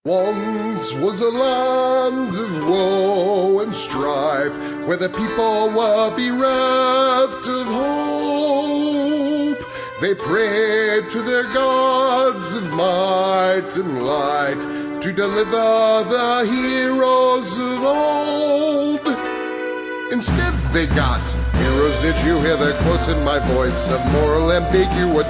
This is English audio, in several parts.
Once was a land of woe and strife, where the people were bereft of hope. They prayed to their gods of might and light to deliver the heroes of old. Instead they got heroes. Did you hear the quotes in my voice of moral ambiguity?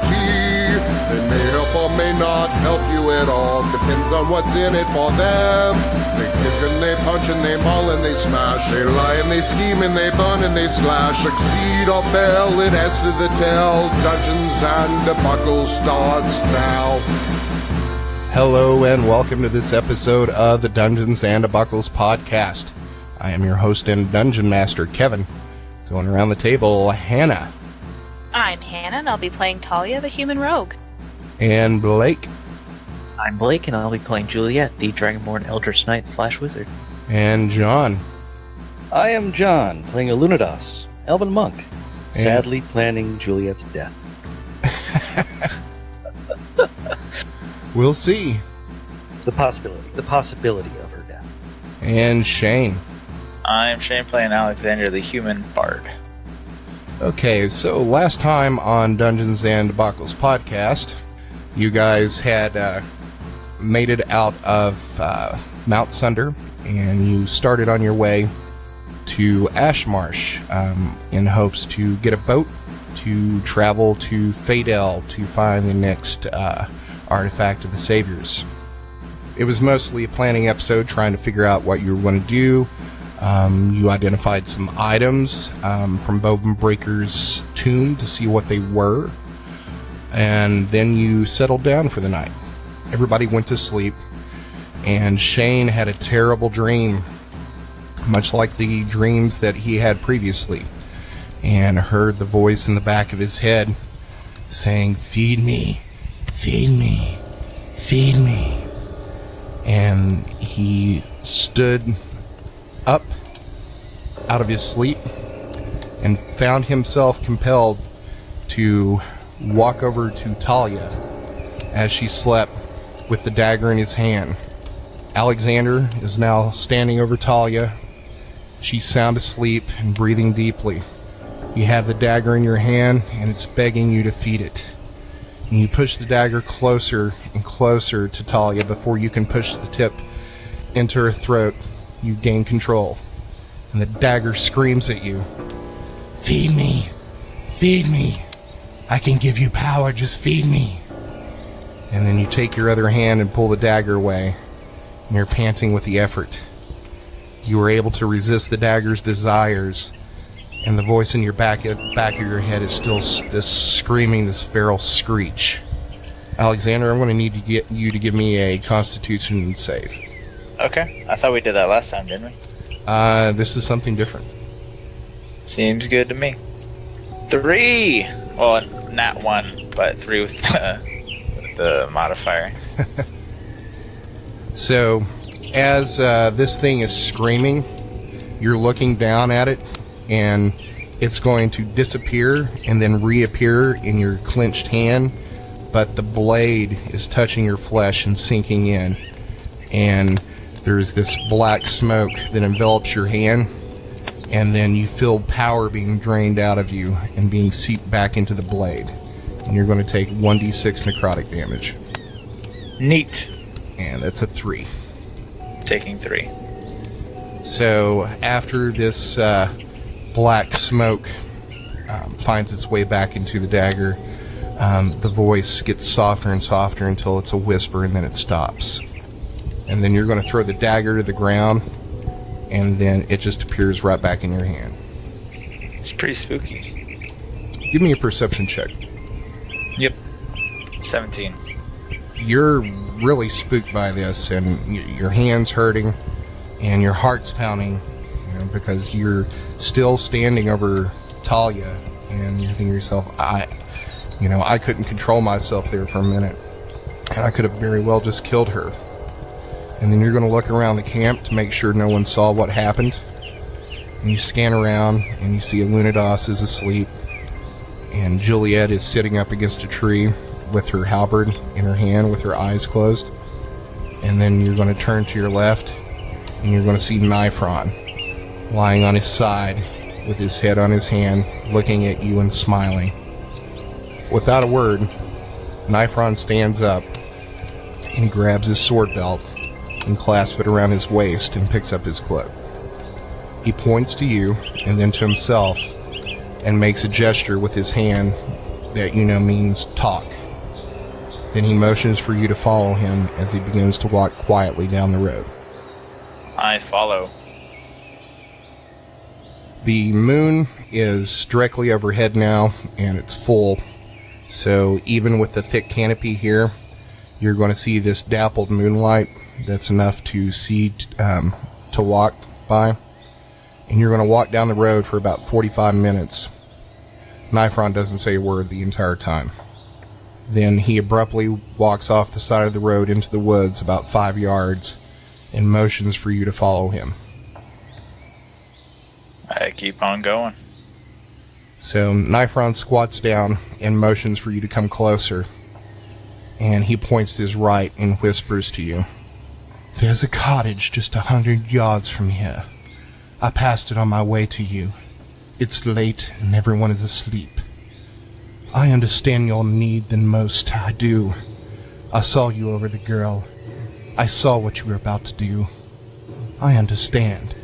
They may help or may not help you at all. Depends on what's in it for them. They kick and they punch and they maul and they smash. They lie and they scheme and they burn and they slash. Succeed or fail, it adds to the tale. Dungeons and Debacle starts now. Hello and welcome to this episode of the Dungeons and Debuckles podcast. I am your host and dungeon master, Kevin. Going around the table, Hannah. I'm Hannah, and I'll be playing Talia, the human rogue. And Blake. I'm Blake, and I'll be playing Juliet, the Dragonborn eldritch knight / wizard. And John. I am John, playing Alunodas, Elven monk, sadly planning Juliet's death. We'll see. The possibility of her death. And Shane. I'm Shane, playing Alexander, the human bard. Okay, so last time on Dungeons and Debacles podcast, you guys had made it out of Mount Sunder, and you started on your way to Ashmarsh in hopes to get a boat to travel to Fadel to find the next artifact of the Saviors. It was mostly a planning episode, trying to figure out what you were going to do. You identified some items from Bowbreaker's tomb to see what they were, and then you settled down for the night. Everybody went to sleep, and Shane had a terrible dream, much like the dreams that he had previously, and heard the voice in the back of his head saying, "Feed me, feed me, feed me." And he stood up out of his sleep and found himself compelled to walk over to Talia as she slept with the dagger in his hand. Alexander is now standing over Talia. She's sound asleep and breathing deeply. You have the dagger in your hand and it's begging you to feed it. And you push the dagger closer and closer to Talia before you can push the tip into her throat. You gain control, and the dagger screams at you, "Feed me, feed me. I can give you power, just feed me." And then you take your other hand and pull the dagger away, and you're panting with the effort. You were able to resist the dagger's desires, and the voice in your back of your head is still this screaming, this feral screech. Alexander, I'm going to need you to give me a Constitution save. Okay, I thought we did that last time, didn't we? This is something different. Seems good to me. 3! Well, not 1, but 3 with the modifier. So, as this thing is screaming, you're looking down at it, and it's going to disappear and then reappear in your clenched hand, but the blade is touching your flesh and sinking in, and there's this black smoke that envelops your hand, and then you feel power being drained out of you and being seeped back into the blade. And you're going to take 1d6 necrotic damage. Neat. And that's a 3. Taking 3. So after this black smoke finds its way back into the dagger, the voice gets softer and softer until it's a whisper, and then it stops. And then you're going to throw the dagger to the ground, and then it just appears right back in your hand. It's pretty spooky. Give me a perception check. Yep. 17. You're really spooked by this, and your hand's hurting, and your heart's pounding, because you're still standing over Talia, and you're thinking to yourself, I couldn't control myself there for a minute, and I could have very well just killed her. And then you're going to look around the camp to make sure no one saw what happened. And you scan around, and you see Alunodas is asleep, and Juliet is sitting up against a tree with her halberd in her hand with her eyes closed. and then you're going to turn to your left, and you're going to see Nyfron lying on his side with his head on his hand, looking at you and smiling. Without a word, Nyfron stands up, and he grabs his sword belt and clasps it around his waist and picks up his cloak. He points to you and then to himself and makes a gesture with his hand that you know means talk. Then he motions for you to follow him as he begins to walk quietly down the road. I follow. The moon is directly overhead now, and it's full. So even with the thick canopy here, you're going to see this dappled moonlight that's enough to see to walk by. And you're going to walk down the road for about 45 minutes. Nyfron doesn't say a word the entire time. Then he abruptly walks off the side of the road into the woods about 5 yards and motions for you to follow him. I keep on going. So Nyfron squats down and motions for you to come closer. And he points to his right and whispers to you. There's a cottage just 100 yards from here. I passed it on my way to you. It's late and everyone is asleep. I understand your need than most, I do. I saw you over the girl. I saw what you were about to do. I understand.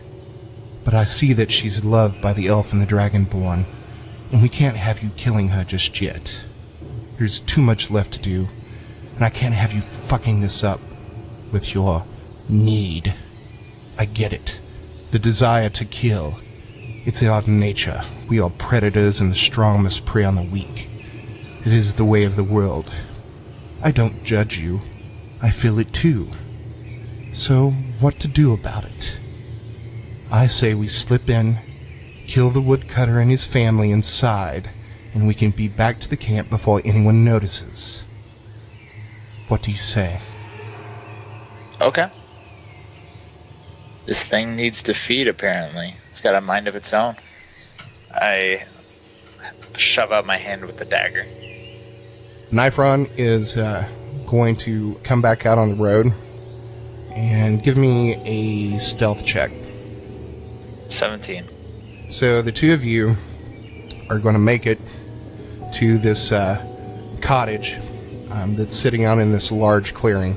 But I see that she's loved by the elf and the Dragonborn, and we can't have you killing her just yet. There's too much left to do, and I can't have you fucking this up with your need. I get it. The desire to kill. It's in our nature. We are predators, and the strong must prey on the weak. It is the way of the world. I don't judge you. I feel it too. So, what to do about it? I say we slip in, kill the woodcutter and his family inside, and we can be back to the camp before anyone notices. What do you say? Okay. This thing needs to feed, apparently. It's got a mind of its own. I shove out my hand with the dagger. Nyfron is going to come back out on the road and give me a stealth check. 17. So the two of you are going to make it to this cottage that's sitting out in this large clearing.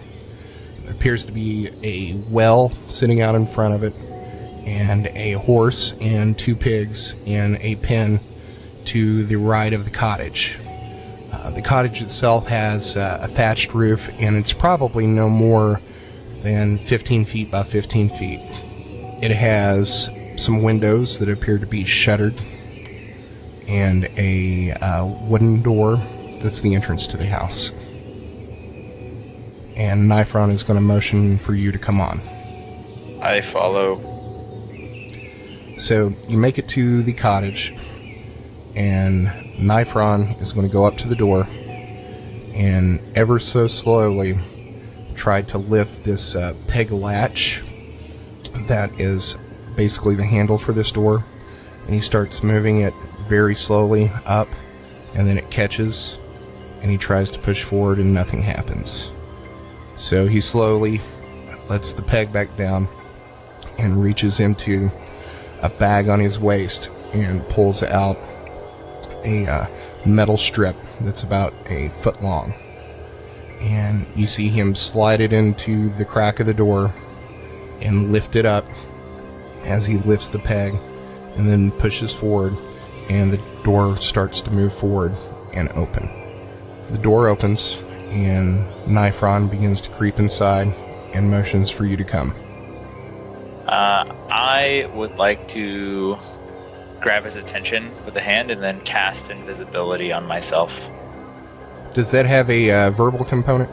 There appears to be a well sitting out in front of it, and a horse and 2 pigs in a pen to the right of the cottage. The cottage itself has a thatched roof, and it's probably no more than 15 feet by 15 feet. It has some windows that appear to be shuttered, and a wooden door that's the entrance to the house. And Nyfron is going to motion for you to come on. I follow. So you make it to the cottage, and Nyfron is going to go up to the door and ever so slowly try to lift this peg latch that is basically the handle for this door, and he starts moving it very slowly up, and then it catches, and he tries to push forward and nothing happens. So he slowly lets the peg back down and reaches into a bag on his waist and pulls out a metal strip that's about a foot long. And you see him slide it into the crack of the door and lift it up as he lifts the peg and then pushes forward, and the door starts to move forward and open. The door opens and Nyfron begins to creep inside and motions for you to come. I would like to grab his attention with the hand and then cast invisibility on myself. Does that have a verbal component?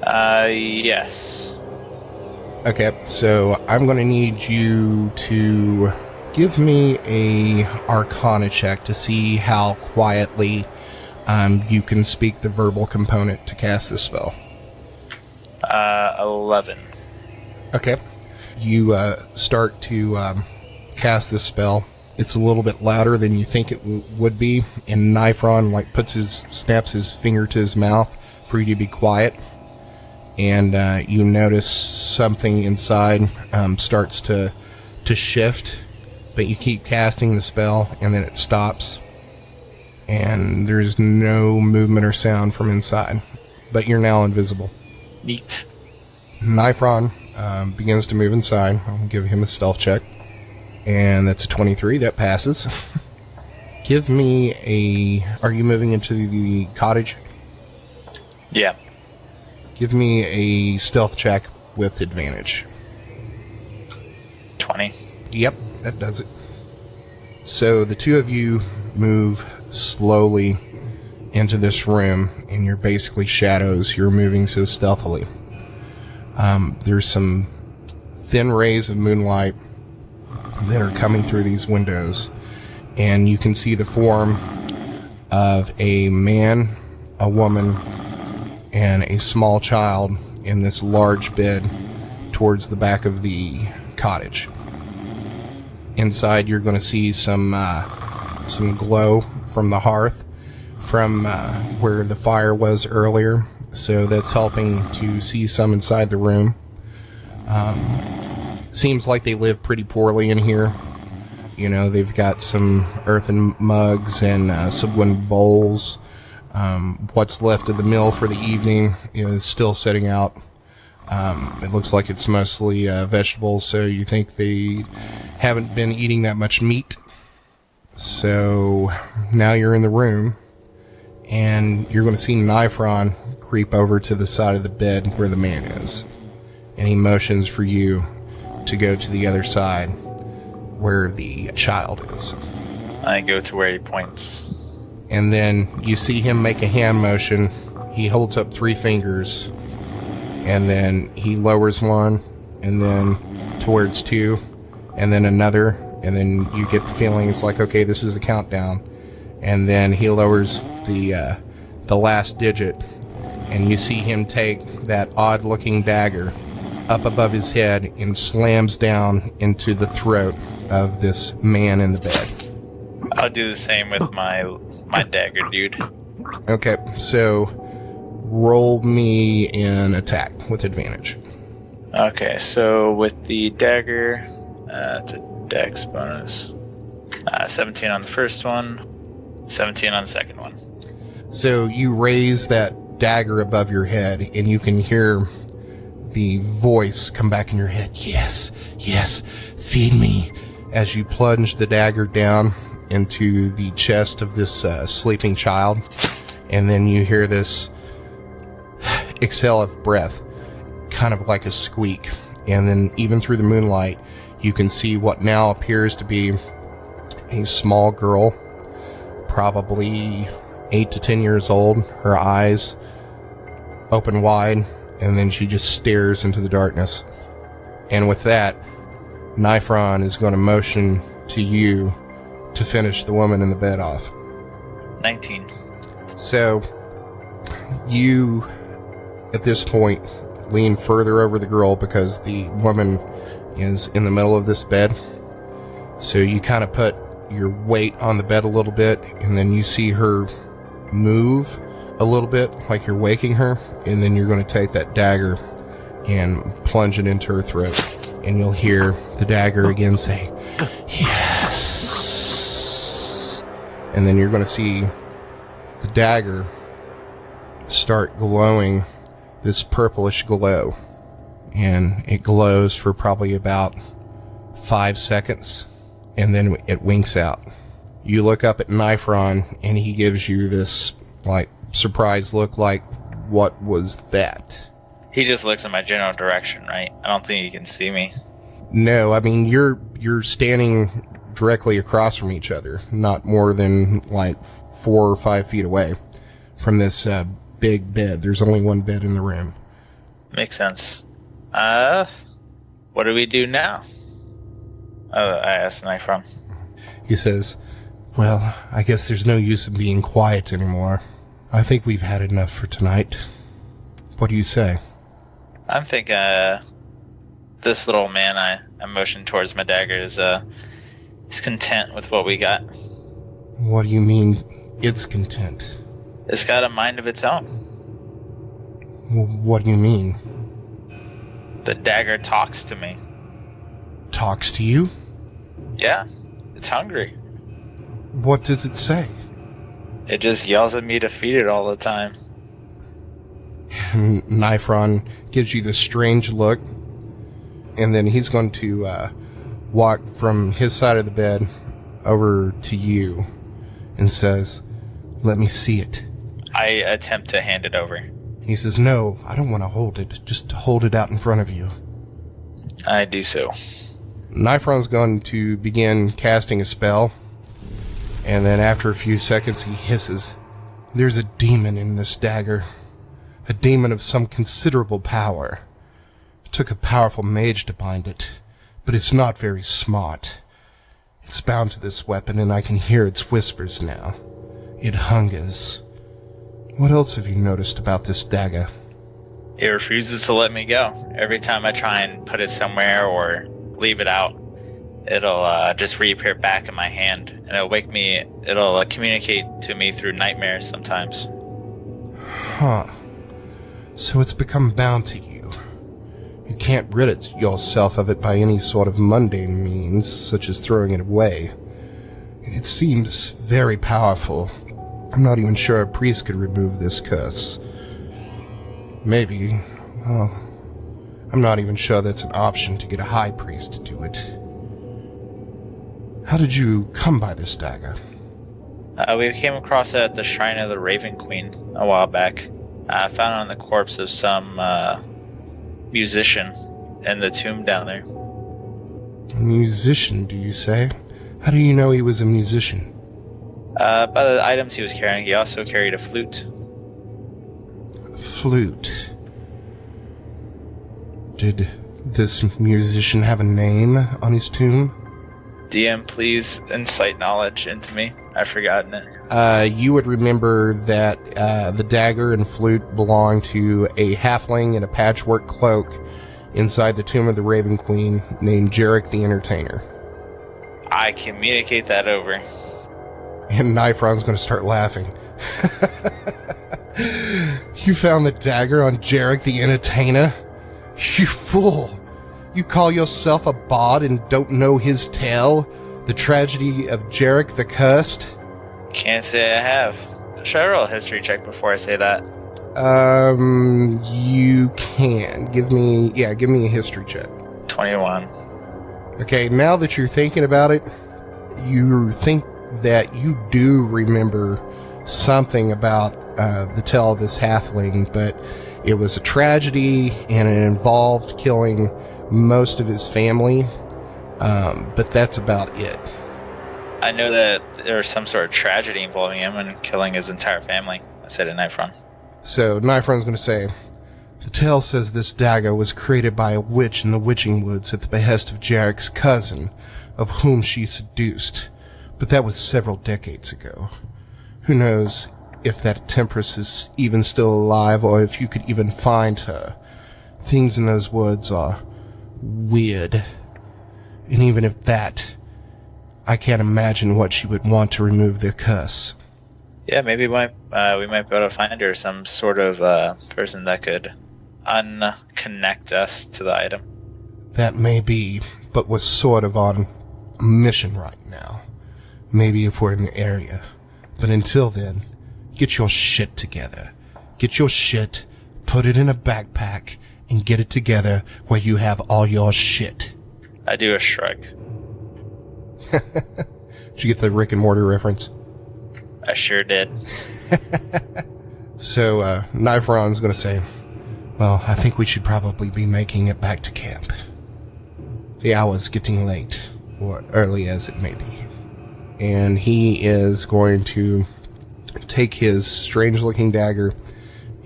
Yes. Okay, so I'm going to need you to give me a Arcana check to see how quietly you can speak the verbal component to cast this spell. 11. Okay. You start to cast this spell. It's a little bit louder than you think it would be, and Nyfron snaps his finger to his mouth for you to be quiet. and you notice something inside starts to shift, but you keep casting the spell, and then it stops, and there's no movement or sound from inside, but you're now invisible. Neat. Nyfron begins to move inside. I'll give him a stealth check, and that's a 23. That passes. Give me a... Are you moving into the cottage? Yeah. Give me a stealth check with advantage. 20. Yep, that does it. So the two of you move slowly into this room, and you're basically shadows. You're moving so stealthily. There's some thin rays of moonlight that are coming through these windows, and you can see the form of a man, a woman, and a small child in this large bed towards the back of the cottage. Inside, you're going to see some glow from the hearth from where the fire was earlier, so that's helping to see some inside the room. Seems like they live pretty poorly in here. You know, they've got some earthen mugs and some wooden bowls. What's left of the meal for the evening is still sitting out. It looks like it's mostly vegetables, so you think they haven't been eating that much meat. So now you're in the room, and you're going to see Nyfron creep over to the side of the bed where the man is. And he motions for you to go to the other side where the child is. I go to where he points. And then you see him make a hand motion. He holds up 3 fingers, and then he lowers one, and then towards 2, and then another, and then you get the feeling it's like, okay, this is the countdown. And then he lowers the last digit, and you see him take that odd-looking dagger up above his head and slams down into the throat of this man in the bed. I'll do the same with my dagger, dude. Okay, so roll me an attack with advantage. Okay, so with the dagger, it's a dex bonus. 17 on the first one, 17 on the second one. So you raise that dagger above your head, and you can hear the voice come back in your head. Yes, yes, feed me. As you plunge the dagger down into the chest of this sleeping child, and then you hear this exhale of breath, kind of like a squeak, and then even through the moonlight you can see what now appears to be a small girl, probably 8 to 10 years old, her eyes open wide, and then she just stares into the darkness. And with that, Nyfron is going to motion to you to finish the woman in the bed off. 19. So, you, at this point, lean further over the girl because the woman is in the middle of this bed. So you kind of put your weight on the bed a little bit, and then you see her move a little bit like you're waking her, and then you're going to take that dagger and plunge it into her throat. And you'll hear the dagger again say, yes. And then you're going to see the dagger start glowing this purplish glow. And it glows for probably about 5 seconds, and then it winks out. You look up at Nyfron, and he gives you this, like, surprised look like, what was that? He just looks in my general direction, right? I don't think he can see me. No, I mean, you're standing directly across from each other, not more than, like, 4 or 5 feet away from this big bed. There's only one bed in the room. Makes sense. What do we do now? I asked Nyfron. He says, well, I guess there's no use in being quiet anymore. I think we've had enough for tonight. What do you say? I think this little man I motioned towards my dagger is content with what we got. What do you mean, it's content? It's got a mind of its own. What do you mean? The dagger talks to me. Talks to you? Yeah, it's hungry. What does it say? It just yells at me to feed it all the time. Nyfron gives you this strange look, and then he's going to walk from his side of the bed over to you and says, "Let me see it." I attempt to hand it over. He says, "No, I don't want to hold it. Just hold it out in front of you." I do so. Nyfron's going to begin casting a spell, and then after a few seconds he hisses, "There's a demon in this dagger. A demon of some considerable power. It took a powerful mage to bind it, but it's not very smart. It's bound to this weapon, and I can hear its whispers now. It hungers. What else have you noticed about this dagger?" It refuses to let me go. Every time I try and put it somewhere or leave it out, it'll just reappear back in my hand, and it'll communicate to me through nightmares sometimes. Huh. So it's become bound to you. You can't rid yourself of it by any sort of mundane means, such as throwing it away. And it seems very powerful. I'm not even sure a priest could remove this curse. Maybe, well, I'm not even sure that's an option to get a high priest to do it. How did you come by this dagger? We came across it at the Shrine of the Raven Queen a while back. I found it on the corpse of some musician in the tomb down there. A musician, do you say? How do you know he was a musician? By the items he was carrying, he also carried a flute. A flute? Did this musician have a name on his tomb? DM, please incite knowledge into me. I've forgotten it. You would remember that the dagger and flute belonged to a halfling in a patchwork cloak inside the tomb of the Raven Queen named Jarek the Entertainer. I communicate that over. And Nyfron's going to start laughing. You found the dagger on Jarek the Entertainer? You fool! You call yourself a bard and don't know his tale? The tragedy of Jarek the Cursed? Can't say I have. Should I roll a history check before I say that? You can. Give me a history check. 21. Okay, now that you're thinking about it, you think that you do remember something about the tale of this halfling, but it was a tragedy and it involved killing most of his family, but that's about it. I know that there was some sort of tragedy involving him and killing his entire family. I said in Nyfron. So Nyfron's going to say, the tale says this dagger was created by a witch in the Witching Woods at the behest of Jarek's cousin, of whom she seduced. But that was several decades ago. Who knows if that Temptress is even still alive, or if you could even find her. Things in those woods are weird. And even if that, I can't imagine what she would want to remove the curse. Yeah, maybe we might be able to find her some sort of person that could unconnect us to the item. That may be, but we're sort of on a mission right now. Maybe if we're in the area. But until then, get your shit together. Get your shit, put it in a backpack, and get it together where you have all your shit. I do a shrug. Did you get the Rick and Morty reference? I sure did. So, Nyfron's going to say, well, I think we should probably be making it back to camp. The hour's getting late, or early as it may be. And he is going to take his strange-looking dagger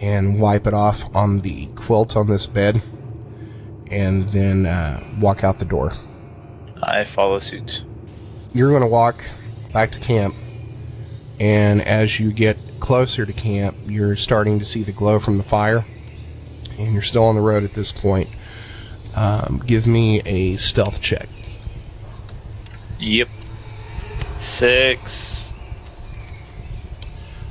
and wipe it off on the quilt on this bed, and then walk out the door. I follow suit. You're going to walk back to camp, and as you get closer to camp, you're starting to see the glow from the fire, and you're still on the road at this point. Give me a stealth check. Yep. 6.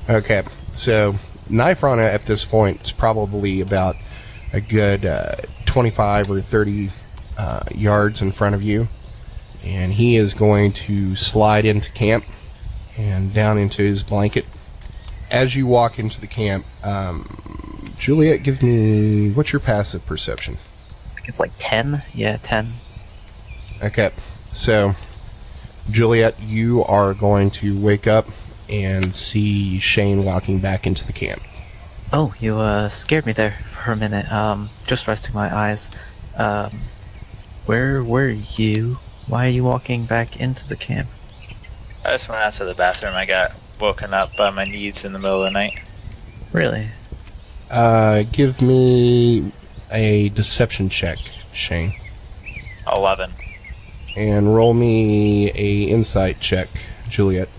Okay, so Nyfron at this point is probably about a good 25 or 30 yards in front of you. And he is going to slide into camp and down into his blanket. As you walk into the camp, Juliet, give me... What's your passive perception? I think it's like 10. Yeah, 10. Okay, so Juliet, you are going to wake up and see Shane walking back into the camp. Oh, you scared me there for a minute. Just resting my eyes. Where were you? Why are you walking back into the camp? I just went out to the bathroom. I got woken up by my needs in the middle of the night. Really? Give me a deception check, Shane. 11. And roll me a insight check, Juliet.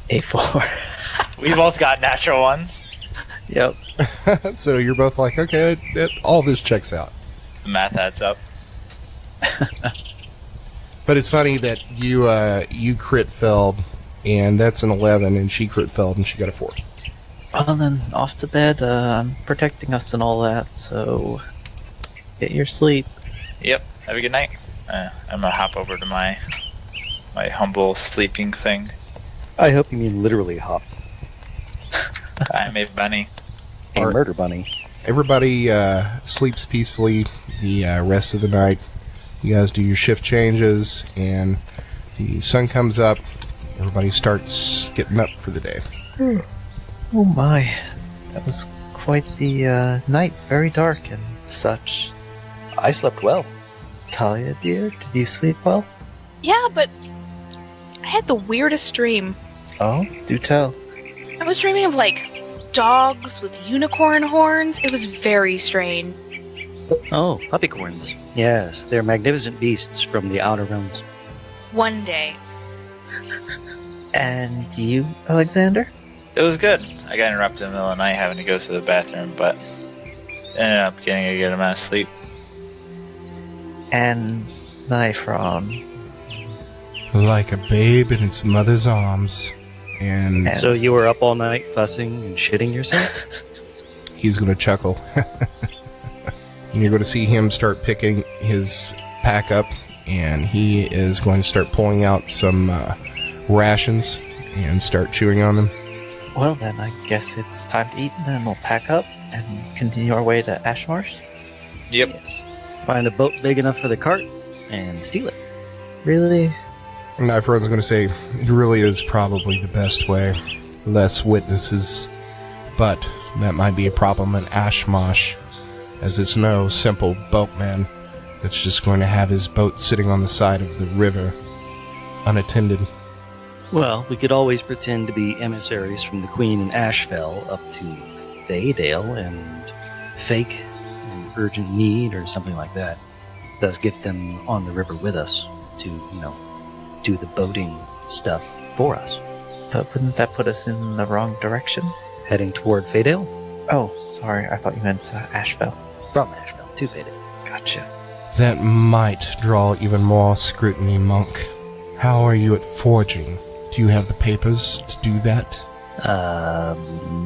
A4. We both got natural ones. Yep. So you're both like, okay, all this checks out. The math adds up. But it's funny that you crit failed, and that's an 11, and she crit failed, and she got a 4. Well then, off to bed. I'm protecting us and all that, so get your sleep. Yep. Have a good night. I'm gonna hop over to my humble sleeping thing. I hope you mean literally hop. I'm a bunny. A Alright. murder bunny. Everybody sleeps peacefully the rest of the night. You guys do your shift changes, and the sun comes up. Everybody starts getting up for the day. Oh my, that was quite the night. Very dark and such. I slept well. Talia, dear, did you sleep well? Yeah, but I had the weirdest dream. Oh, do tell. I was dreaming of, like, dogs with unicorn horns. It was very strange. Oh, puppycorns. Yes, they're magnificent beasts from the outer realms. One day. And you, Alexander? It was good. I got interrupted in the middle of the night having to go to the bathroom, but ended up getting a good amount of sleep. And Nyfron. Like a babe in its mother's arms. And And- So you were up all night fussing and shitting yourself? he's going to chuckle. And you're going to see him start picking his pack up, and he is going to start pulling out some rations and start chewing on them. Well then, I guess it's time to eat, and then we'll pack up and continue our way to Ashmarsh. Yep. Yes. Find a boat big enough for the cart and steal it. Really? Nyfron's going to say, it really is probably the best way. Less witnesses. But that might be a problem in Ashmarsh, as it's no simple boatman that's just going to have his boat sitting on the side of the river, unattended. Well, we could always pretend to be emissaries from the Queen in Ashfell up to Faydale and fake an urgent need or something like that. Thus get them on the river with us to, do the boating stuff for us. But wouldn't that put us in the wrong direction? Heading toward Faydale? Oh, sorry, I thought you meant Ashfell. From Ashfell to Faydale. Gotcha. That might draw even more scrutiny, Monk. How are you at forging? Do you have the papers to do that?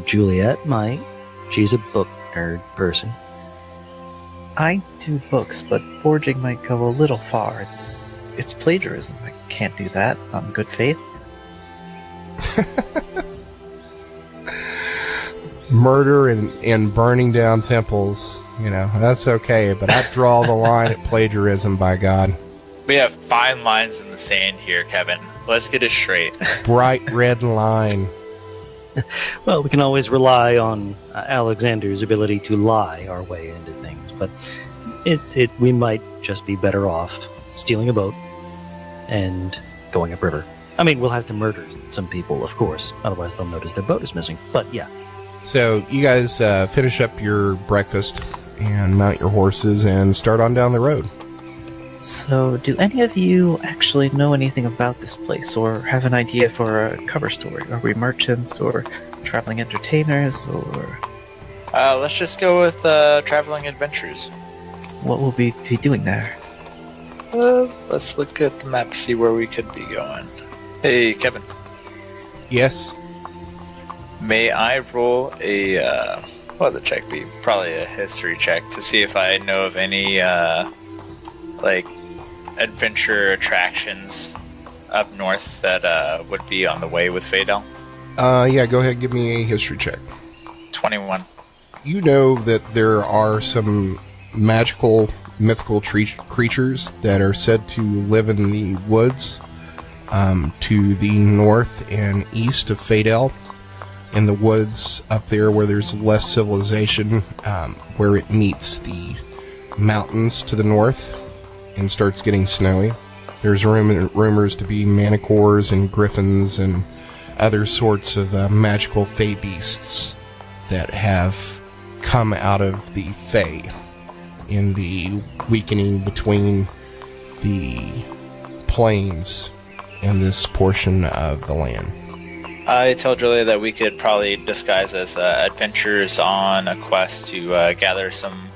Juliet might. She's a book nerd person. I do books, but forging might go a little far. It's plagiarism. I can't do that on good faith. Murder and burning down temples, that's okay, but I draw the line at plagiarism, by God. We have fine lines in the sand here, Kevin. Let's get it straight. Bright red line. Well, we can always rely on Alexander's ability to lie our way into things, but we might just be better off stealing a boat and going upriver. I mean, we'll have to murder some people, of course, otherwise they'll notice their boat is missing. But yeah. So you guys finish up your breakfast and mount your horses and start on down the road. So, do any of you actually know anything about this place, or have an idea for a cover story? Are we merchants, or traveling entertainers, or Let's just go with traveling adventures. what will we be doing there? Let's look at the map, see where we could be going. Hey, Kevin. Yes? May I roll a, what would the check be? Probably a history check to see if I know of any, like, adventure attractions up north that would be on the way with Fadel? Yeah, go ahead and give me a history check. 21. You know that there are some magical, mythical creatures that are said to live in the woods to the north and east of Fadel. In the woods up there where there's less civilization, where it meets the mountains to the north and starts getting snowy. There's rumors to be manticores and griffins and other sorts of magical fey beasts that have come out of the fey in the weakening between the plains and this portion of the land. I tell Julia that we could probably disguise as adventurers on a quest to gather some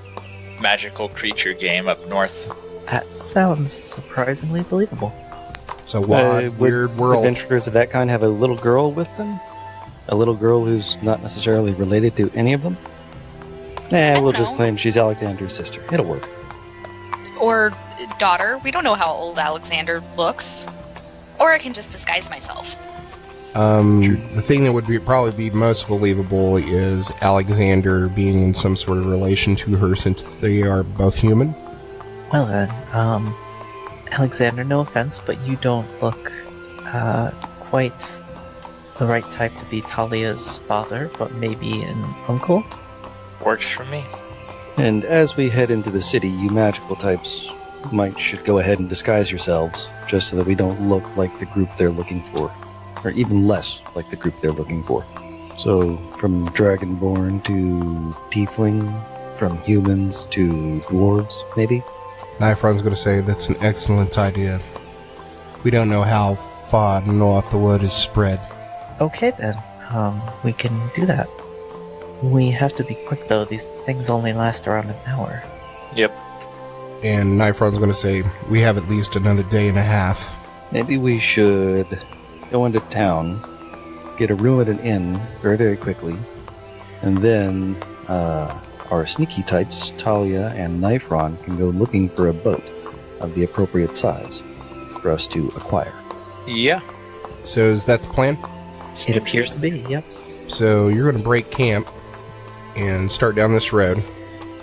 magical creature game up north. That sounds surprisingly believable. So wild, weird world. Adventurers of that kind have a little girl with them? A little girl who's not necessarily related to any of them? We'll just claim she's Alexander's sister. It'll work. Or daughter. We don't know how old Alexander looks. Or I can just disguise myself. The thing that would probably be most believable is Alexander being in some sort of relation to her, since they are both human. Well then, Alexander, no offense, but you don't look quite the right type to be Talia's father, but maybe an uncle? Works for me. And as we head into the city, you magical types should go ahead and disguise yourselves, just so that we don't look like the group they're looking for. Or even less like the group they're looking for. So, from Dragonborn to Tiefling, from humans to dwarves, maybe? Nyfron's going to say that's an excellent idea. We don't know how far north the word is spread. Okay then, we can do that. We have to be quick though, these things only last around an hour. Yep. And Nyfron's going to say, we have at least another day and a half. Maybe we should go into town, get a room at an inn very, very quickly, and then our sneaky types, Talia and Nyfron, can go looking for a boat of the appropriate size for us to acquire. Yeah. So is that the plan? It appears to be, yep. So you're going to break camp and start down this road,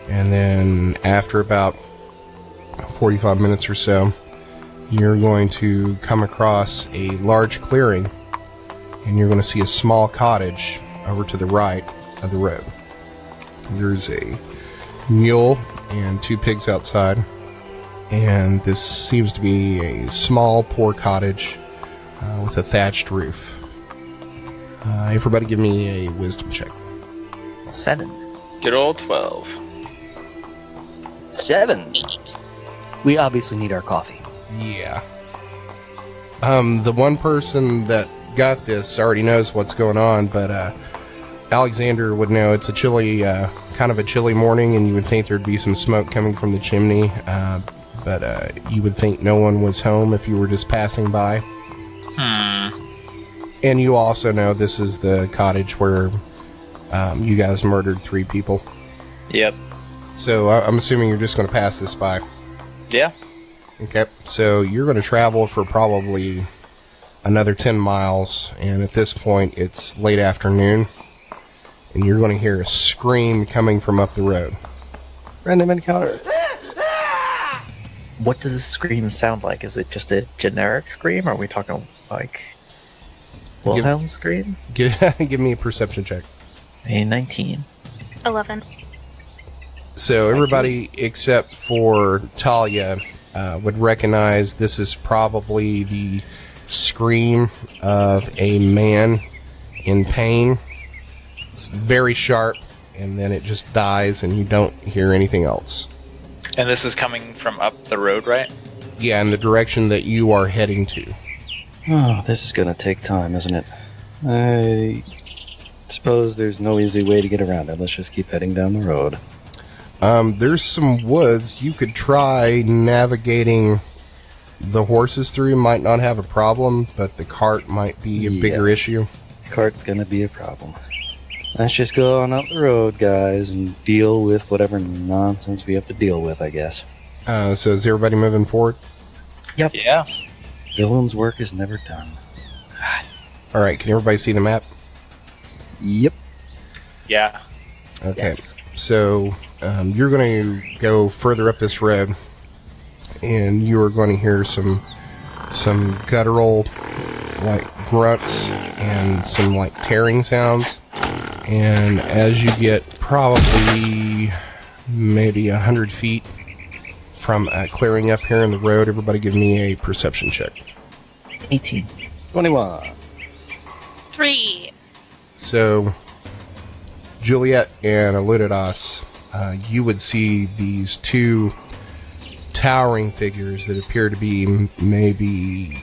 and then after about 45 minutes or so, you're going to come across a large clearing, and you're going to see a small cottage over to the right of the road. There's a mule and 2 pigs outside, and this seems to be a small, poor cottage with a thatched roof. Everybody give me a wisdom check. 7. Good old 12. 7. 8. We obviously need our coffee. Yeah. The one person that got this already knows what's going on, but Alexander would know it's a chilly, kind of a chilly morning, and you would think there'd be some smoke coming from the chimney, but you would think no one was home if you were just passing by. And you also know this is the cottage where you guys murdered 3 people. Yep. So I'm assuming you're just going to pass this by. Yeah. Okay, so you're going to travel for probably another 10 miles, and at this point it's late afternoon, and you're going to hear a scream coming from up the road. Random encounter. What does the scream sound like? Is it just a generic scream? Or are we talking like Wilhelm scream? Give me a perception check. A 19. 11. So everybody except for Talia would recognize this is probably the scream of a man in pain. It's very sharp, and then it just dies, and you don't hear anything else. And this is coming from up the road, right? Yeah, in the direction that you are heading to. Oh, this is going to take time, isn't it? I suppose there's no easy way to get around it. Let's just keep heading down the road. There's some woods. You could try navigating the horses through. Might not have a problem, but the cart might be a bigger issue. Cart's gonna be a problem. Let's just go on up the road, guys, and deal with whatever nonsense we have to deal with, I guess. So is everybody moving forward? Yep. Yeah. Villain's work is never done. All right, can everybody see the map? Yep. Yeah. Okay, Yes. so you're going to go further up this road, and you are going to hear some guttural, like, grunts and some, like, tearing sounds. And as you get probably maybe 100 feet from a clearing up here in the road, everybody give me a perception check. 18. 21. 3. So, Juliet and Alunodas, you would see these two towering figures that appear to be maybe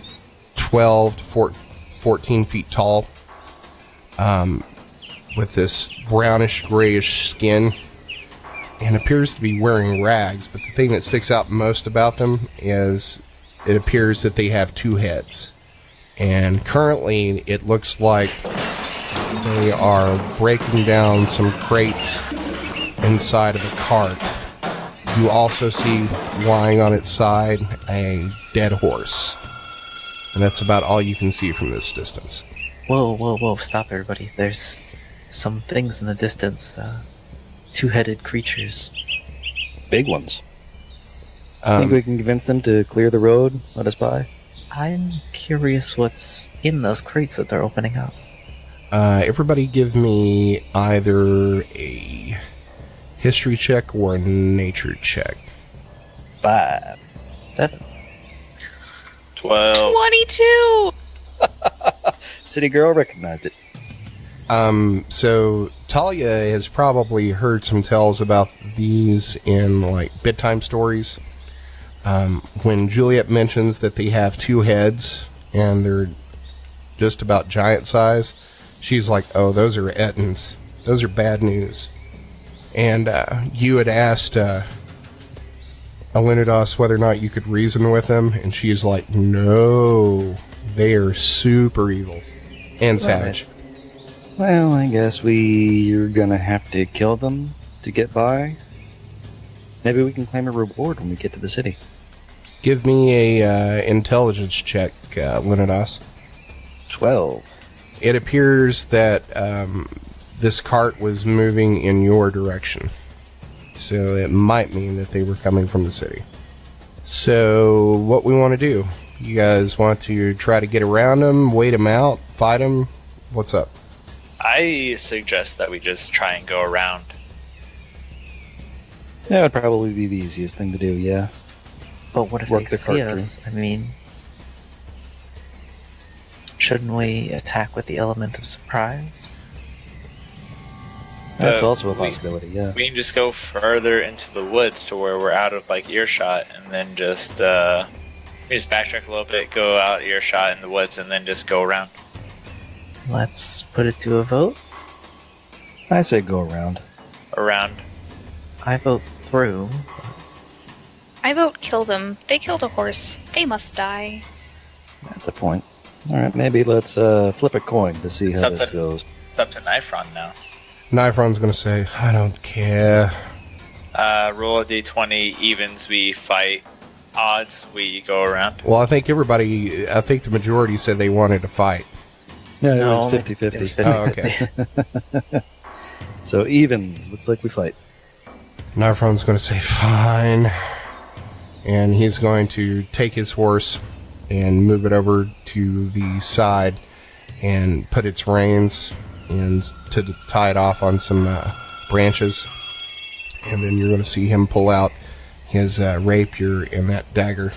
12 to 14 feet tall, with this brownish grayish skin, and appears to be wearing rags. But the thing that sticks out most about them is it appears that they have two heads. And currently it looks like they are breaking down some crates inside of a cart. You also see lying on its side a dead horse. And that's about all you can see from this distance. Whoa, stop everybody. There's some things in the distance. Two-headed creatures. Big ones. Think we can convince them to clear the road, let us by? I'm curious what's in those crates that they're opening up. Everybody give me either a history check or a nature check. 5. 7. 12. 22! City girl recognized it. So Talia has probably heard some tales about these in, like, bedtime stories. When Juliet mentions that they have two heads and they're just about giant size, she's like, oh, those are Ettins. Those are bad news. And you had asked Alunodas whether or not you could reason with them, and she's like, no, they are super evil and savage. Well, I guess we're gonna have to kill them to get by. Maybe we can claim a reward when we get to the city. Give me a intelligence check, Alunodas. 12. It appears that this cart was moving in your direction. So it might mean that they were coming from the city. So what we want to do? You guys want to try to get around them, wait them out, fight them? What's up? I suggest that we just try and go around. That would probably be the easiest thing to do, yeah. But what if Work they the cart see us? I mean, shouldn't we attack with the element of surprise? That's also a we- possibility, yeah. We can just go further into the woods to where we're out of, like, earshot, and then just backtrack a little bit, go out earshot in the woods, and then just go around. Let's put it to a vote. I say go around. Around. I vote through. I vote kill them. They killed a horse. They must die. That's a point. Alright, maybe let's flip a coin to see how this Something. goes. It's up to Nyfron now. Nyfron's going to say, I don't care. Roll a d20, evens we fight, odds we go around. Well, I think the majority said they wanted to fight. Yeah, No, it was only- 50-50. it was Oh, okay. So evens. Looks like we fight. Nyfron's going to say, fine. And he's going to take his horse and move it over to the side and put its reins in to tie it off on some branches. And then you're going to see him pull out his rapier and that dagger.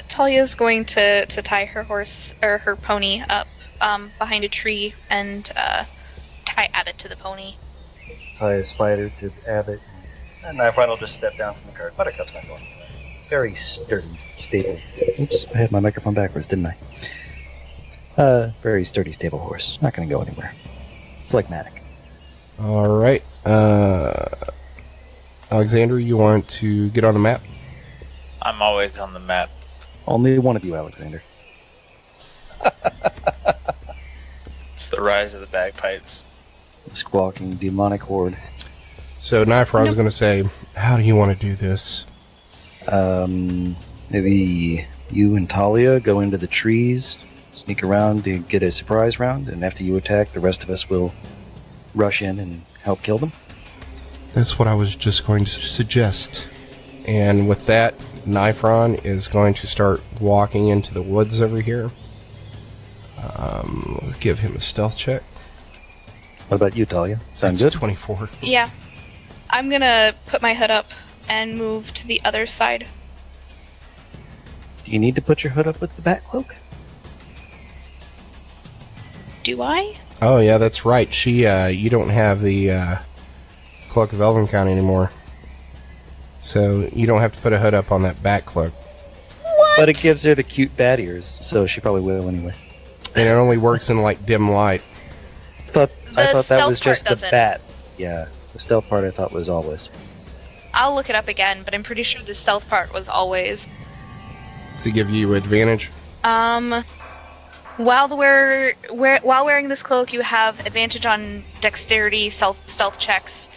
Talia's going to tie her horse or her pony up behind a tree and tie Abbott to the pony. Tie a spider to Abbott. And Nyfron will just step down from the cart. Buttercup's not going anywhere. Very sturdy, stable. Oops, I had my microphone backwards, didn't I? Very sturdy, stable horse. Not going to go anywhere. Phlegmatic. All right. Alexander, you want to get on the map? I'm always on the map. Only one of you, Alexander. It's the rise of the bagpipes. The squawking demonic horde. So Nyfron's going to say, how do you want to do this? Maybe you and Talia go into the trees, sneak around to get a surprise round, and after you attack, the rest of us will rush in and help kill them. That's what I was just going to suggest. And with that, Nyfron is going to start walking into the woods over here. Let's give him a stealth check. What about you, Talia? Sound That's good? 24. Yeah. I'm gonna put my hood up and move to the other side. Do you need to put your hood up with the bat cloak? Do I? Oh, yeah, that's right. You don't have the Cloak of Elven count anymore. So you don't have to put a hood up on that bat cloak. What? But it gives her the cute bat ears, so she probably will anyway. And it only works in, like, dim light. I thought that stealth was just part the doesn't. bat. Yeah, the stealth part I thought was always. I'll look it up again, but I'm pretty sure the stealth part was always. Does it give you advantage? While wearing this cloak, you have advantage on dexterity, stealth checks,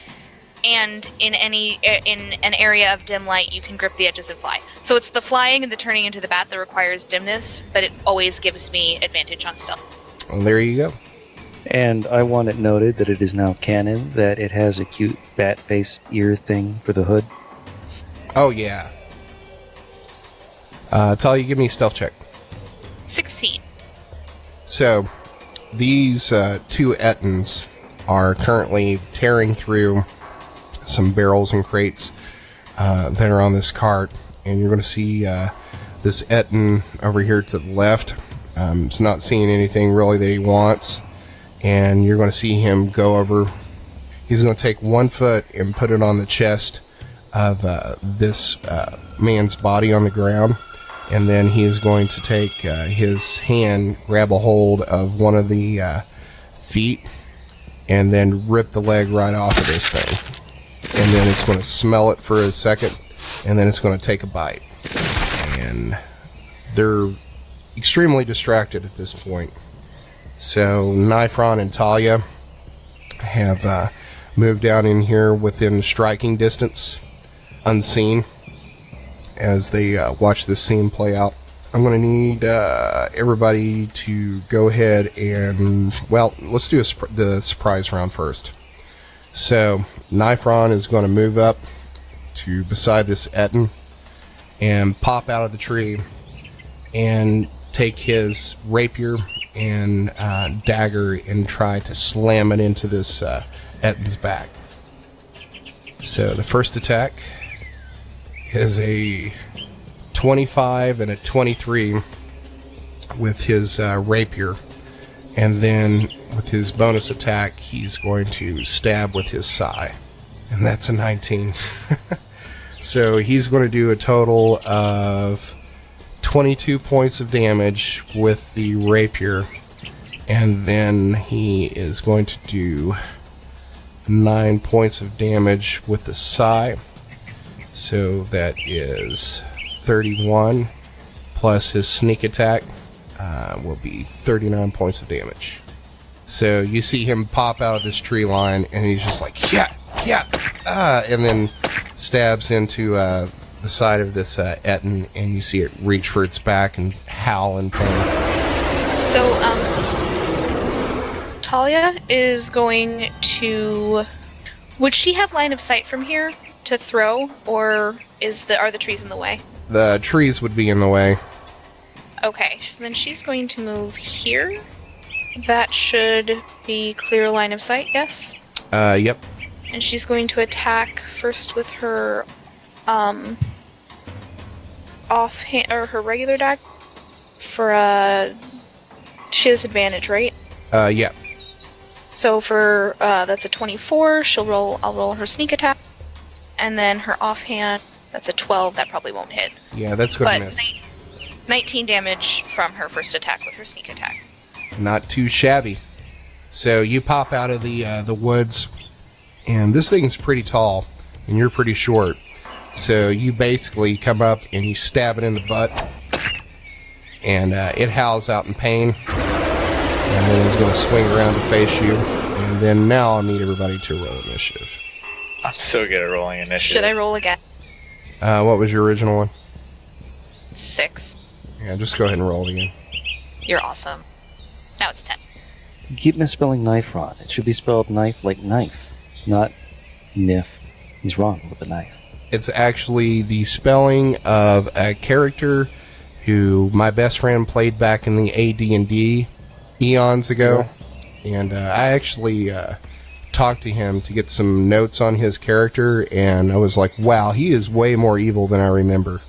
and in an area of dim light, you can grip the edges and fly. So it's the flying and the turning into the bat that requires dimness, but it always gives me advantage on stealth. Well, there you go. And I want it noted that it is now canon that it has a cute bat face ear thing for the hood. Oh, yeah. Talia, give me a stealth check. 16. So, these two Ettins are currently tearing through some barrels and crates that are on this cart. And you're going to see this Ettin over here to the left. He's not seeing anything really that he wants. And you're going to see him go over. He's going to take 1 foot and put it on the chest of this man's body on the ground. And then he is going to take his hand, grab a hold of one of the feet, and then rip the leg right off of this thing. And then it's going to smell it for a second, and then it's going to take a bite. And they're extremely distracted at this point. So Nyfron and Talia have moved down in here within striking distance, unseen, as they watch this scene play out. I'm going to need everybody to go ahead and, well, let's do the surprise round first. So Nyfron is going to move up to beside this Ettin and pop out of the tree and take his rapier and dagger and try to slam it into this Ettin's back. So the first attack is a 25 and a 23 with his rapier, and then with his bonus attack he's going to stab with his sai, and that's a 19. So he's going to do a total of 22 points of damage with the rapier, and then he is going to do 9 points of damage with the sai. So that is 31 plus his sneak attack will be 39 points of damage. So you see him pop out of this tree line and he's just like, yeah, and then stabs into the side of this Ettin, and you see it reach for its back and howl in pain. So, Talia is going to... Would she have line of sight from here to throw, or are the trees in the way? The trees would be in the way. Okay, then she's going to move here. That should be clear line of sight, yes? Yep. And she's going to attack first with her offhand, or her regular dagger. She has advantage, right? Yep. So for that's a 24. I'll roll her sneak attack, and then her offhand. That's a 12. That probably won't hit. Yeah, that's going to miss. 19 damage from her first attack with her sneak attack. Not too shabby. So you pop out of the woods, and this thing's pretty tall, and you're pretty short. So you basically come up and you stab it in the butt, and it howls out in pain. And then he's going to swing around to face you. And then now I'll need everybody to roll initiative. I'm so good at rolling initiative. Should I roll again? What was your original one? 6. Yeah, just go ahead and roll it again. You're awesome. Now it's 10. You keep misspelling Nyfron. It should be spelled knife like knife, not nif. He's wrong with the knife. It's actually the spelling of a character who my best friend played back in the AD&D eons ago. Yeah. And I actually talked to him to get some notes on his character, and I was like, wow, he is way more evil than I remember.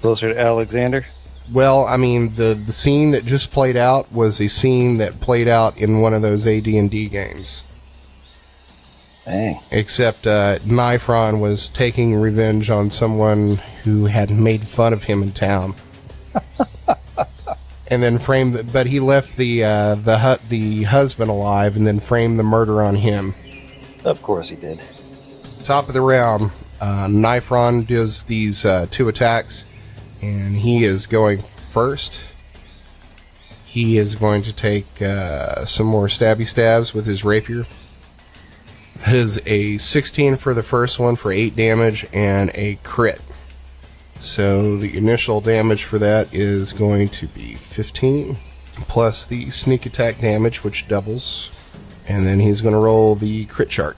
Closer to Alexander? Well, I mean, the scene that just played out was a scene that played out in one of those AD&D games. Dang. Except Nyfron was taking revenge on someone who had made fun of him in town. And then but he left the husband alive and then framed the murder on him. Of course he did. Top of the round, Nyfron does these 2 attacks, and he is going first. He is going to take some more stabby stabs with his rapier. That is a 16 for the first one for 8 damage and a crit. So the initial damage for that is going to be 15 plus the sneak attack damage, which doubles. And then he's going to roll the crit chart.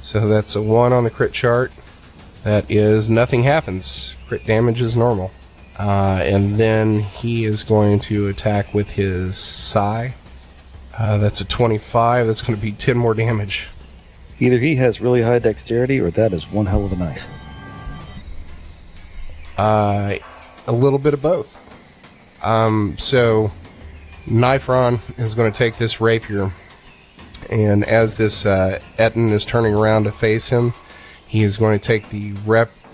So that's a 1 on the crit chart. That is nothing happens. Crit damage is normal. And then he is going to attack with his sai. That's a 25. That's going to be 10 more damage. Either he has really high dexterity, or that is one hell of a knife. A little bit of both. So Nyfron is going to take this rapier, and as this Etten is turning around to face him, he is going to take the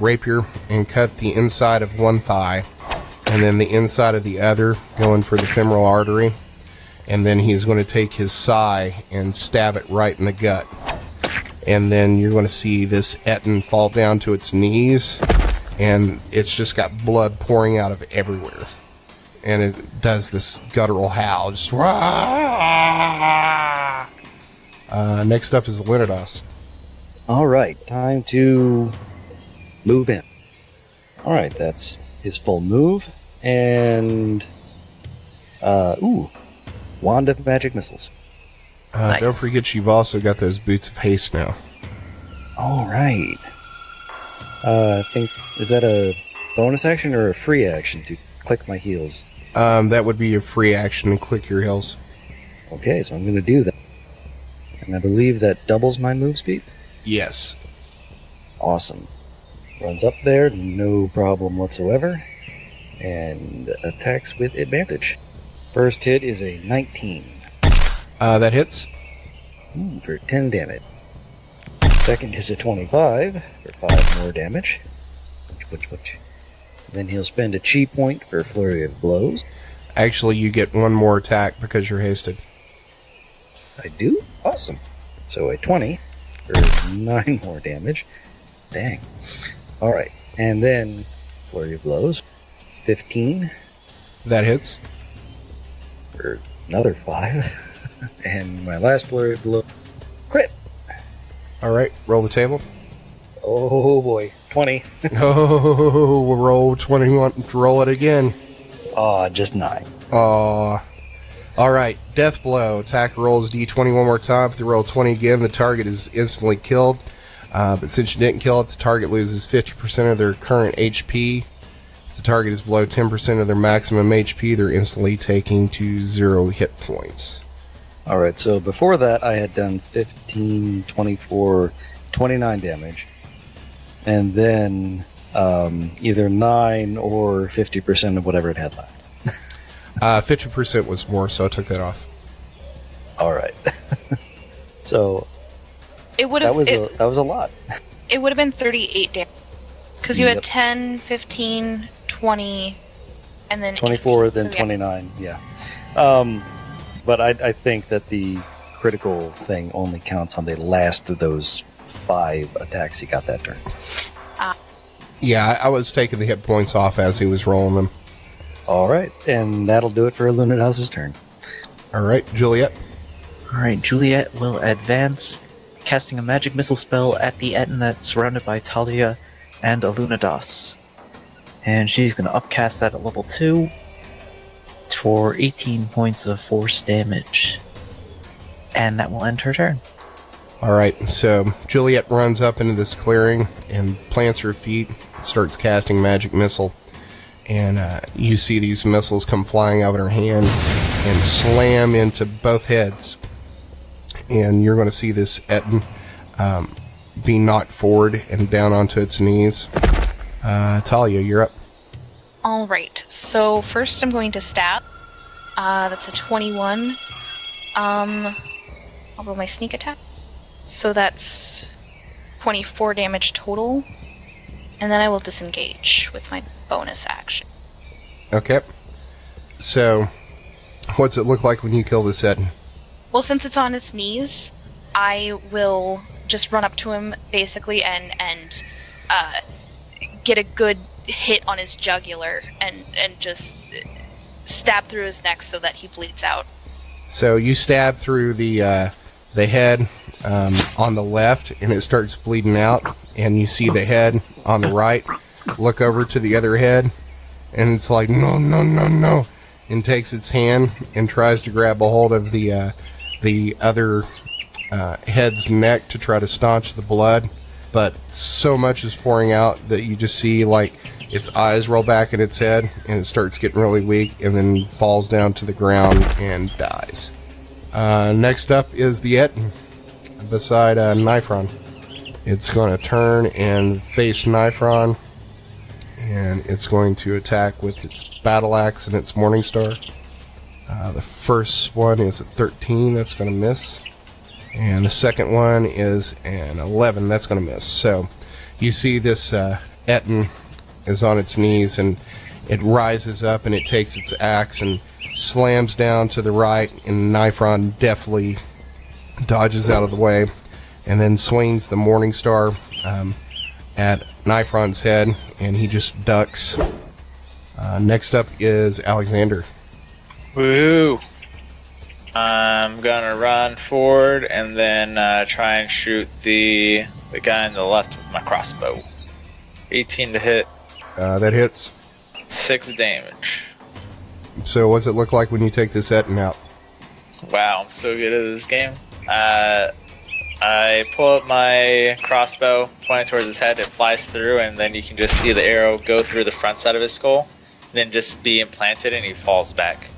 rapier and cut the inside of one thigh, and then the inside of the other, going for the femoral artery, and then he's going to take his sai and stab it right in the gut. And then you're going to see this Etten fall down to its knees, and it's just got blood pouring out of everywhere. And it does this guttural howl. Just next up is Alunodas. All right, time to move in. All right, that's his full move. And, Wand of Magic Missiles. Nice. Don't forget you've also got those Boots of Haste now. All right. I think, is that a bonus action or a free action to click my heels? That would be a free action and click your heels. Okay, so I'm going to do that. And I believe that doubles my move speed? Yes. Awesome. Runs up there, no problem whatsoever. And attacks with advantage. First hit is a 19. That hits. For 10 damage. Second is a 25 for 5 more damage. Which. Then he'll spend a chi point for a flurry of blows. Actually, you get 1 more attack because you're hasted. I do? Awesome. So a 20 for 9 more damage. Dang. Alright. And then flurry of blows. 15 That hits. for another 5. And my last flurry of blows. Crit! Alright, roll the table. Oh boy. 20. Oh, we'll roll 21. Roll it again. Aw, just 9. Aw. Alright, death blow. Attacker rolls d20 one more time. If they roll 20 again, the target is instantly killed. But since you didn't kill it, the target loses 50% of their current HP. If the target is below 10% of their maximum HP, they're instantly taking to 0 hit points. Alright, so before that I had done 15, 24, 29 damage. And then either 9 or 50% of whatever it had left. 50% was more, so I took that off. Alright. So It would that have was a lot. it would have been 38 damage. Because you Yep. had 10, 15, 20, and then 24, 18, then so yeah. 29, yeah. But I think that the critical thing only counts on the last of those 5 attacks he got that turn. Yeah, I was taking the hit points off as he was rolling them. All right, and that'll do it for Alunodas' turn. All right, Juliet. Alright, Juliet will advance, casting a magic missile spell at the Etten that's surrounded by Talia and Alunodas. And she's going to upcast that at level 2 for 18 points of force damage. And that will end her turn. All right, so Juliet runs up into this clearing and plants her feet, starts casting magic missile. And you see these missiles come flying out of her hand and slam into both heads. And you're going to see this Etten be knocked forward and down onto its knees. Talia, you're up. All right. So first, I'm going to stab. That's a 21. I'll roll my sneak attack. So that's 24 damage total, and then I will disengage with my bonus action. Okay. So, what's it look like when you kill this Etten? Well, since it's on its knees, I will just run up to him, basically, and get a good hit on his jugular, and just stab through his neck so that he bleeds out. So you stab through the head on the left, and it starts bleeding out, and you see the head on the right. Look over to the other head, and it's like, no, no, no, no, and takes its hand and tries to grab a hold of the other head's neck to try to staunch the blood, but so much is pouring out that you just see, like, its eyes roll back in its head, and it starts getting really weak, and then falls down to the ground and dies. Next up is the Etten beside Nyfron. It's going to turn and face Nyfron, and it's going to attack with its battle axe and its Morningstar. The first one is a 13, that's going to miss. And the second one is an 11, that's going to miss. So you see this Etten is on its knees, and it rises up and it takes its axe and slams down to the right, and Nyfron deftly dodges out of the way and then swings the Morningstar at Nyfron's head, and he just ducks. Next up is Alexander. Woohoo! I'm gonna run forward and then try and shoot the guy on the left with my crossbow. 18 to hit. That hits. 6 damage. So what's it look like when you take this Etten out? Wow, I'm so good at this game. I pull up my crossbow, point it towards his head, it flies through, and then you can just see the arrow go through the front side of his skull, then just be implanted, and he falls back.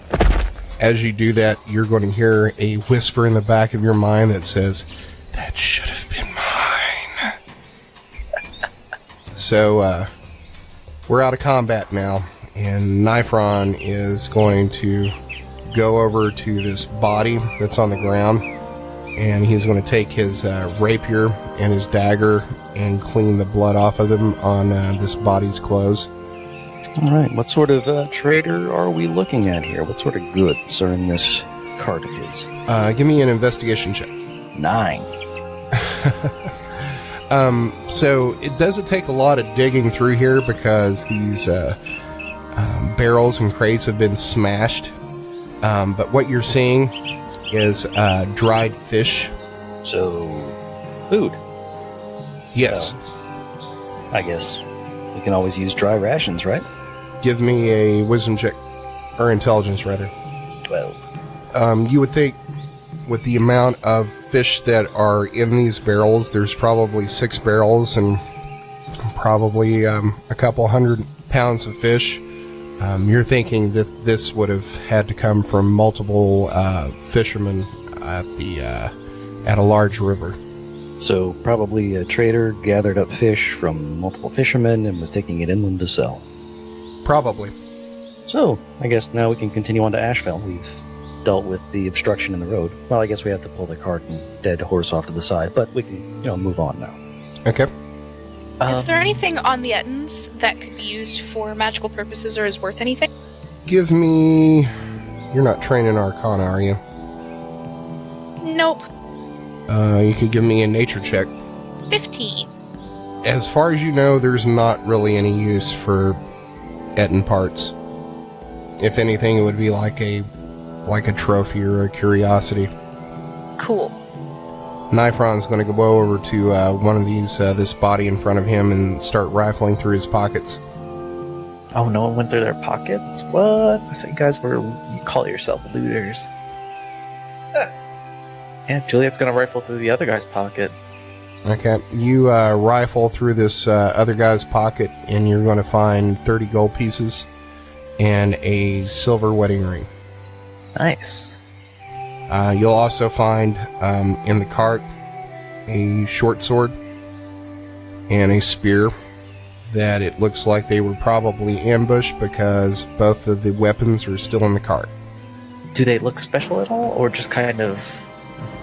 As you do that, you're going to hear a whisper in the back of your mind that says, "That should have been mine." So, we're out of combat now, and Nyfron is going to go over to this body that's on the ground, and he's going to take his rapier and his dagger and clean the blood off of them on this body's clothes. All right, what sort of trader are we looking at here? What sort of goods are in this cart of his? Give me an investigation check. 9. So it doesn't take a lot of digging through here because these barrels and crates have been smashed. But what you're seeing is dried fish. So, food. Yes. I guess we can always use dry rations, right? Give me a wisdom check, or intelligence rather. 12. You would think with the amount of fish that are in these barrels, there's probably 6 barrels and probably a couple 100 pounds of fish. You're thinking that this would have had to come from multiple fishermen at a large river. So probably a trader gathered up fish from multiple fishermen and was taking it inland to sell. Probably. So I guess now we can continue on to Ashfell. We've dealt with the obstruction in the road. Well, I guess we have to pull the cart and dead horse off to the side, but we can, move on now. Okay. Is there anything on the Ettins that could be used for magical purposes or is worth anything? Give me... You're not trained in Arcana, are you? Nope. You could give me a nature check. 15. As far as you know, there's not really any use for Etten parts. if anything, it would be like a trophy or a curiosity. Cool. Nyfron's going to go over to one of these, this body in front of him, and start rifling through his pockets. Oh, no one went through their pockets? What? I thought you guys you call yourself looters. Yeah, Juliet's gonna rifle through the other guy's pocket. Okay, you rifle through this other guy's pocket, and you're going to find 30 gold pieces and a silver wedding ring. Nice. You'll also find in the cart a short sword and a spear that it looks like they were probably ambushed because both of the weapons are still in the cart. Do they look special at all, or just kind of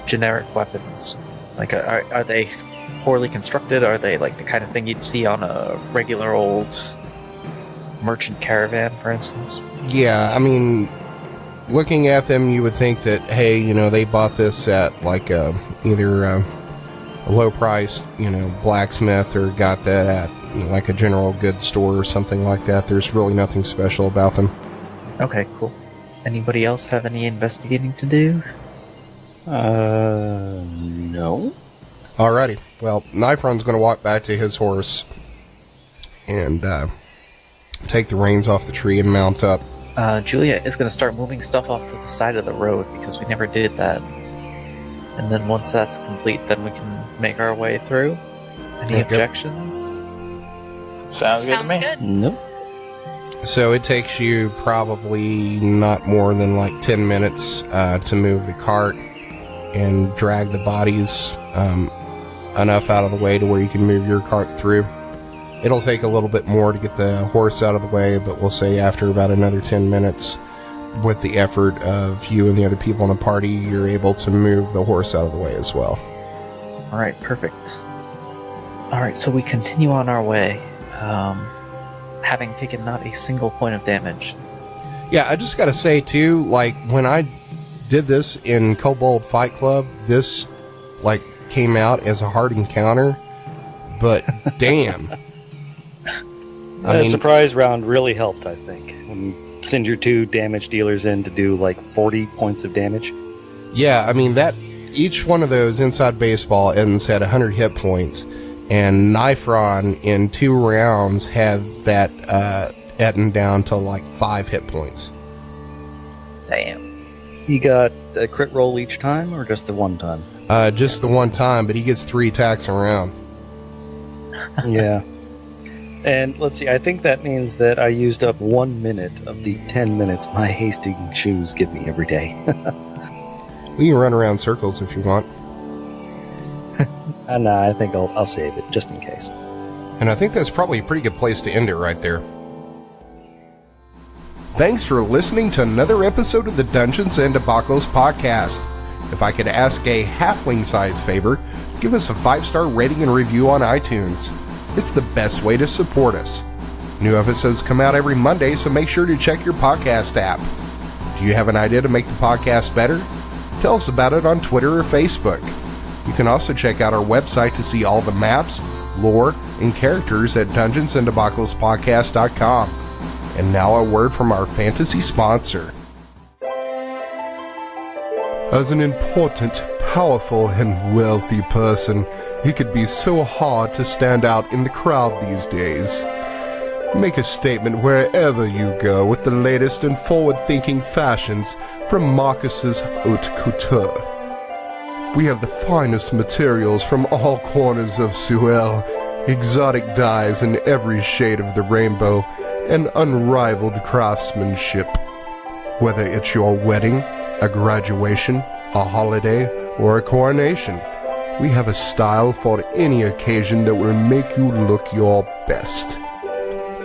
generic weapons? Like, are they poorly constructed? Are they like the kind of thing you'd see on a regular old merchant caravan, for instance? Yeah, I mean, looking at them, you would think that, hey, they bought this at like either a low price, blacksmith, or got that at like a general goods store or something like that. There's really nothing special about them. Okay, cool. Anybody else have any investigating to do? No. Alrighty. Well, Nyfron's going to walk back to his horse and take the reins off the tree and mount up. Juliet is going to start moving stuff off to the side of the road because we never did that. And then once that's complete, then we can make our way through. Any objections? Sounds good to me. Good. Nope. So it takes you probably not more than like 10 minutes to move the cart and drag the bodies enough out of the way to where you can move your cart through. It'll take a little bit more to get the horse out of the way, but we'll say after about another 10 minutes, with the effort of you and the other people in the party, you're able to move the horse out of the way as well. Alright, perfect. Alright, so we continue on our way, having taken not a single point of damage. Yeah, I just gotta say too, like, when I did this in Kobold Fight Club, this, like, came out as a hard encounter, but damn. The surprise round really helped, I think. When you send your 2 damage dealers in to do, like, 40 points of damage. Yeah, I mean, that each one of those inside baseball ends at 100 hit points, and Nyfron in 2 rounds had that Etten down to like 5 hit points. Damn. You got a crit roll each time, or just the one time? Just the one time, but he gets 3 attacks a round. Yeah. And let's see, I think that means that I used up 1 minute of the 10 minutes my hasting shoes give me every day. We can run around circles if you want. Nah, I think I'll save it, just in case. And I think that's probably a pretty good place to end it right there. Thanks for listening to another episode of the Dungeons and Debacles podcast. If I could ask a halfling-sized favor, give us a 5-star rating and review on iTunes. It's the best way to support us. New episodes come out every Monday, so make sure to check your podcast app. Do you have an idea to make the podcast better? Tell us about it on Twitter or Facebook. You can also check out our website to see all the maps, lore, and characters at dungeonsanddebaclespodcast.com. And now a word from our fantasy sponsor. As an important, powerful, and wealthy person, it could be so hard to stand out in the crowd these days. Make a statement wherever you go with the latest and forward-thinking fashions from Marcus's Haute Couture. We have the finest materials from all corners of Suel, exotic dyes in every shade of the rainbow, and unrivaled craftsmanship. Whether it's your wedding, a graduation, a holiday, or a coronation, we have a style for any occasion that will make you look your best.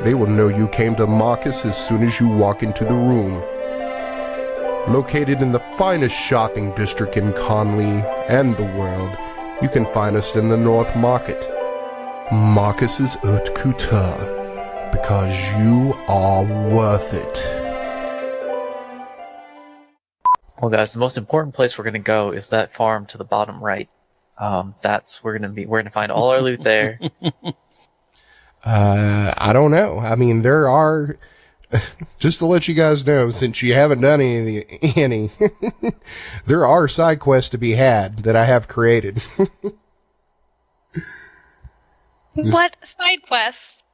They will know you came to Marcus as soon as you walk into the room. Located in the finest shopping district in Conley and the world, you can find us in the North Market. Marcus's Haute Couture, because you are worth it. Well, guys, the most important place we're going to go is that farm to the bottom right. We're going to find all our loot there. I don't know. I mean, there are Just to let you guys know, since you haven't done any, there are side quests to be had that I have created. What side quests?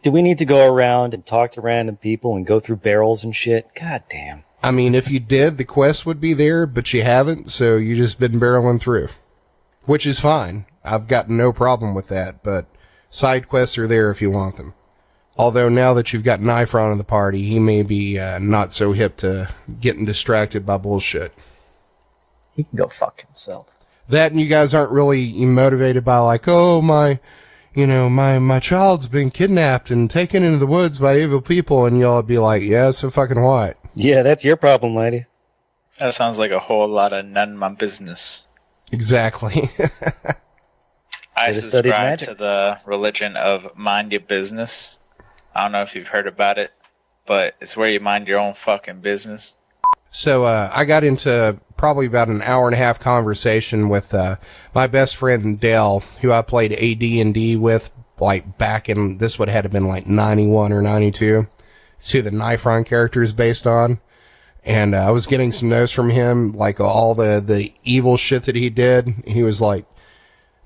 Do we need to go around and talk to random people and go through barrels and shit? God damn. I mean, if you did, the quest would be there, but you haven't, so you just been barreling through. Which is fine. I've got no problem with that, but side quests are there if you want them. Although now that you've got Nyfron in the party, he may be not so hip to getting distracted by bullshit. He can go fuck himself. That and you guys aren't really motivated by like, oh, my child's been kidnapped and taken into the woods by evil people, and y'all be like, yeah, so fucking what? Yeah, that's your problem, lady. That sounds like a whole lot of none my business. Exactly. I Should've studied subscribe magic. to the religion of mind your business. I don't know if you've heard about it, but it's where you mind your own fucking business. So I got into probably about an hour and a half conversation with my best friend Dell, who I played AD&D with, like back in, this would have been like 91 or 92. It's who the Nyfron character is based on. And I was getting some notes from him, like all the evil shit that he did. He was like,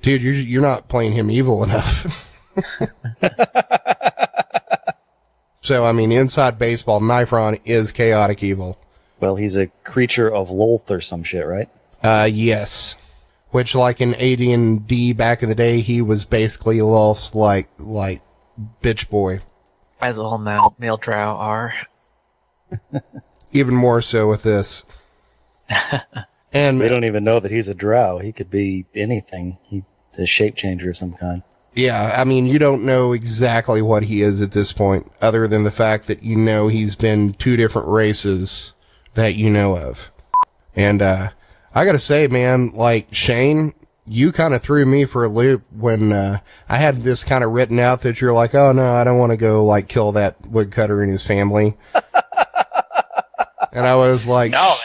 dude, you're not playing him evil enough. So, I mean, inside baseball, Nyfron is chaotic evil. Well, he's a creature of Lolth or some shit, right? Yes. Which, like in AD&D back in the day, he was basically Lolth's like bitch boy. As all male drow are. Even more so with this. And They don't even know that he's a drow. He could be anything. He's a shape changer of some kind. yeah, I mean, you don't know exactly what he is at this point, other than the fact that you know he's been two different races that you know of. And I gotta say, man, like, Shane, you kind of threw me for a loop when I had this kind of written out that you're like, oh no, I don't want to go like kill that woodcutter and his family. And I was like, No, man.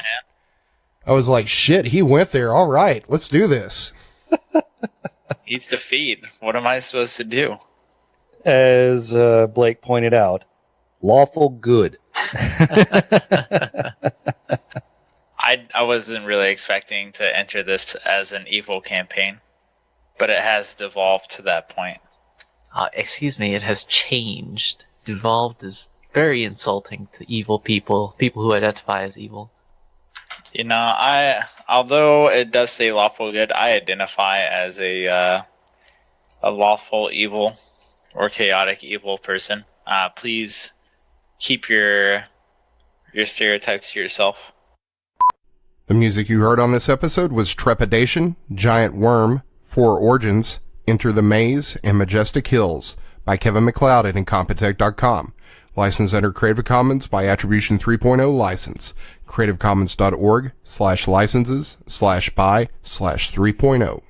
I was like, shit, he went there. All right, let's do this. Eats the feed. What am I supposed to do? As Blake pointed out, lawful good. I wasn't really expecting to enter this as an evil campaign, but it has devolved to that point. Excuse me, it has changed. Devolved is very insulting to evil people who identify as evil. You know, although it does say lawful good, I identify as a lawful evil or chaotic evil person. Please keep your stereotypes to yourself. The music you heard on this episode was Trepidation, Giant Worm, Four Origins, Enter the Maze, and Majestic Hills by Kevin MacLeod at Incompetech.com. Licensed under Creative Commons by Attribution 3.0 license. CreativeCommons.org/licenses/by/3.0.